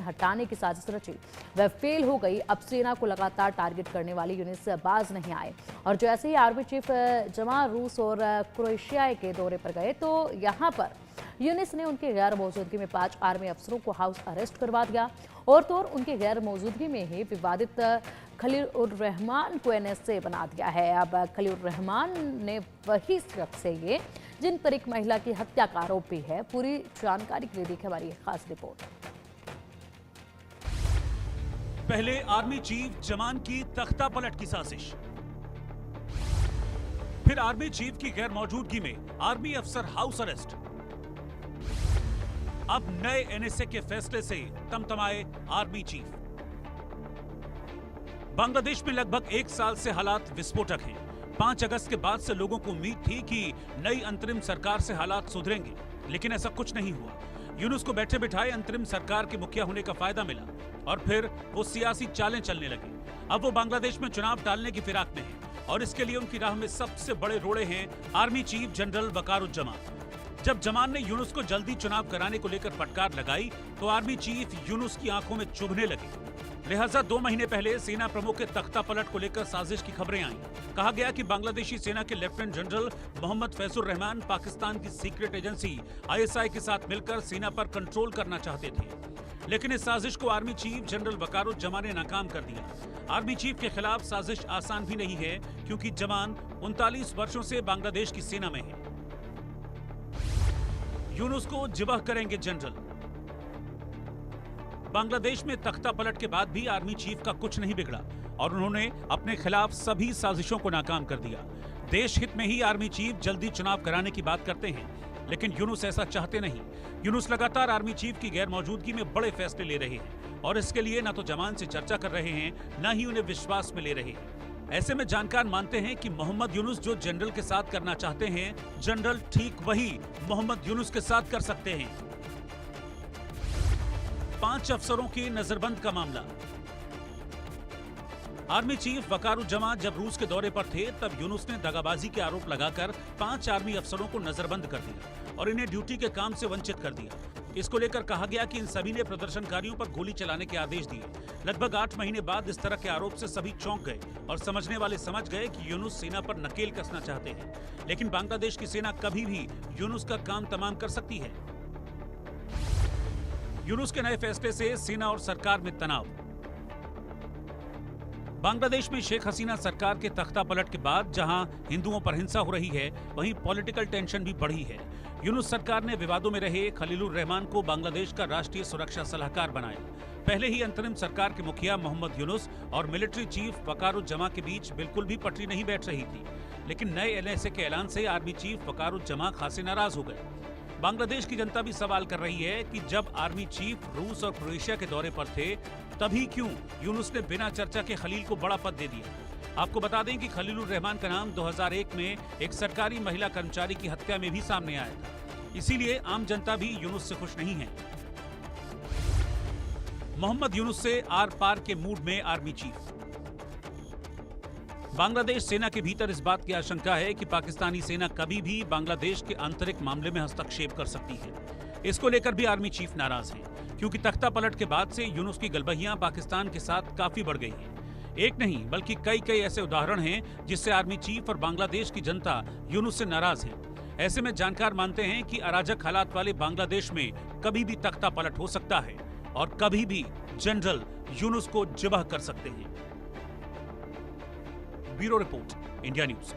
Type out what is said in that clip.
हटाने की साजिश रची, वह फेल हो गई। अब सेना को लगातार टारगेट करने वाली यूनिस बाज नहीं आए और जैसे ही आर्मी चीफ जमा रूस और क्रोएशिया के दौरे पर गए तो यहां पर यूनिस ने उनकी गैर मौजूदगी में 5 आर्मी अफसरों को हाउस अरेस्ट करवा दिया और तो और उनकी गैर मौजूदगी में ही विवादित खलील-उर-रहमान को एनएसए बना दिया है। अब खलील-उर-रहमान ने वही शख्स है ये जिन पर एक महिला की हत्या का आरोप भी है। पूरी जानकारी के लिए देखिए हमारी खास रिपोर्ट। पहले आर्मी चीफ जमान की तख्ता पलट की साजिश, फिर आर्मी चीफ की गैर मौजूदगी में आर्मी अफसर हाउस अरेस्ट। अब नए एनएसए के फैसले से तमतमाए आर्मी चीफ। बांग्लादेश में लगभग 1 साल से हालात विस्फोटक हैं। 5 अगस्त के बाद से लोगों को उम्मीद थी कि नई अंतरिम सरकार से हालात सुधरेंगे, लेकिन ऐसा कुछ नहीं हुआ। यूनुस को बैठे बिठाए अंतरिम सरकार के मुखिया होने का फायदा मिला और फिर वो सियासी चालें चलने लगी। अब वो बांग्लादेश में चुनाव टालने की फिराक में हैं और इसके लिए उनकी राह में सबसे बड़े रोड़े हैं आर्मी चीफ जनरल वकारुज्जमान। जब जमान ने यूनुस को जल्दी चुनाव कराने को लेकर फटकार लगाई तो आर्मी चीफ यूनुस की आंखों में चुभने लगे। लिहाजा 2 महीने पहले सेना प्रमुख के तख्ता पलट को लेकर साजिश की खबरें आईं। कहा गया कि बांग्लादेशी सेना के लेफ्टिनेंट जनरल मोहम्मद फैजुर रहमान पाकिस्तान की सीक्रेट एजेंसी आईएसआई के साथ मिलकर सेना पर कंट्रोल करना चाहते थे, लेकिन इस साजिश को आर्मी चीफ जनरल वकारुज्जमान ने नाकाम कर दिया। आर्मी चीफ के खिलाफ साजिश आसान भी नहीं है क्योंकि जमान 39 वर्षों से बांग्लादेश की सेना में है। यूनुस को जिबह करेंगे जनरल। बांग्लादेश में तख्ता पलट के बाद भी आर्मी चीफ का कुछ नहीं बिगड़ा और उन्होंने अपने खिलाफ सभी साजिशों को नाकाम कर दिया। देश हित में ही आर्मी चीफ जल्दी चुनाव कराने की बात करते हैं, लेकिन यूनुस ऐसा चाहते नहीं। यूनुस लगातार आर्मी चीफ की गैर मौजूदगी में बड़े फैसले ले रहे हैं और इसके लिए न तो जमान से चर्चा कर रहे हैं, न ही उन्हें विश्वास में ले रहे हैं। ऐसे में जानकार मानते हैं कि मोहम्मद यूनुस जो जनरल के साथ करना चाहते हैं, जनरल ठीक वही मोहम्मद यूनुस के साथ कर सकते हैं। 5 अफसरों की नजरबंद का मामला। आर्मी चीफ वकारुज्जमान जब रूस के दौरे पर थे तब यूनुस ने दगाबाजी के आरोप लगाकर 5 आर्मी अफसरों को नजरबंद कर दिया और इन्हें ड्यूटी के काम से वंचित कर दिया। इसको लेकर कहा गया कि इन सभी ने प्रदर्शनकारियों पर गोली चलाने के आदेश दिए। लगभग 8 महीने बाद इस तरह के आरोप से सभी चौंक गए और समझने वाले समझ गए कि यूनुस सेना पर नकेल कसना चाहते हैं, लेकिन बांग्लादेश की सेना कभी भी यूनुस का काम तमाम कर सकती है। यूनुस के नए फैसले से सेना और सरकार में तनाव। बांग्लादेश में शेख हसीना सरकार के तख्ता पलट के बाद जहां हिंदुओं पर हिंसा हो रही है, वहीं पॉलिटिकल टेंशन भी बढ़ी है। यूनुस सरकार ने विवादों में रहे खलीलुर-रहमान को बांग्लादेश का राष्ट्रीय सुरक्षा सलाहकार बनाया। पहले ही अंतरिम सरकार के मुखिया मोहम्मद यूनुस और मिलिट्री चीफ वकारुज्जमान के बीच बिल्कुल भी पटरी नहीं बैठ रही थी, लेकिन नए एनएसए के ऐलान से आर्मी चीफ वकारुज्जमान खासे नाराज हो गए। बांग्लादेश की जनता भी सवाल कर रही है कि जब आर्मी चीफ रूस और क्रोएशिया के दौरे पर थे तभी क्यों यूनुस ने बिना चर्चा के खलील को बड़ा पद दे दिया। आपको बता दें कि खलीलुर-रहमान का नाम 2001 में एक सरकारी महिला कर्मचारी की हत्या में भी सामने आया था, इसीलिए आम जनता भी यूनुस से खुश नहीं है। मोहम्मद यूनुस से आर पार के मूड में आर्मी चीफ। बांग्लादेश सेना के भीतर इस बात की आशंका है कि पाकिस्तानी सेना कभी भी बांग्लादेश के आंतरिक मामले में हस्तक्षेप कर सकती है। इसको लेकर भी आर्मी चीफ नाराज हैं, क्योंकि तख्ता पलट के बाद से यूनुस की गलबहियां पाकिस्तान के साथ काफी बढ़ गई हैं। एक नहीं बल्कि कई ऐसे उदाहरण हैं जिससे आर्मी चीफ और बांग्लादेश की जनता यूनुस से नाराज है। ऐसे में जानकार मानते हैं कि अराजक हालात वाले बांग्लादेश में कभी भी तख्ता पलट हो सकता है और कभी भी जनरल यूनुस को जिबह कर सकते हैं। Bureau report, India news.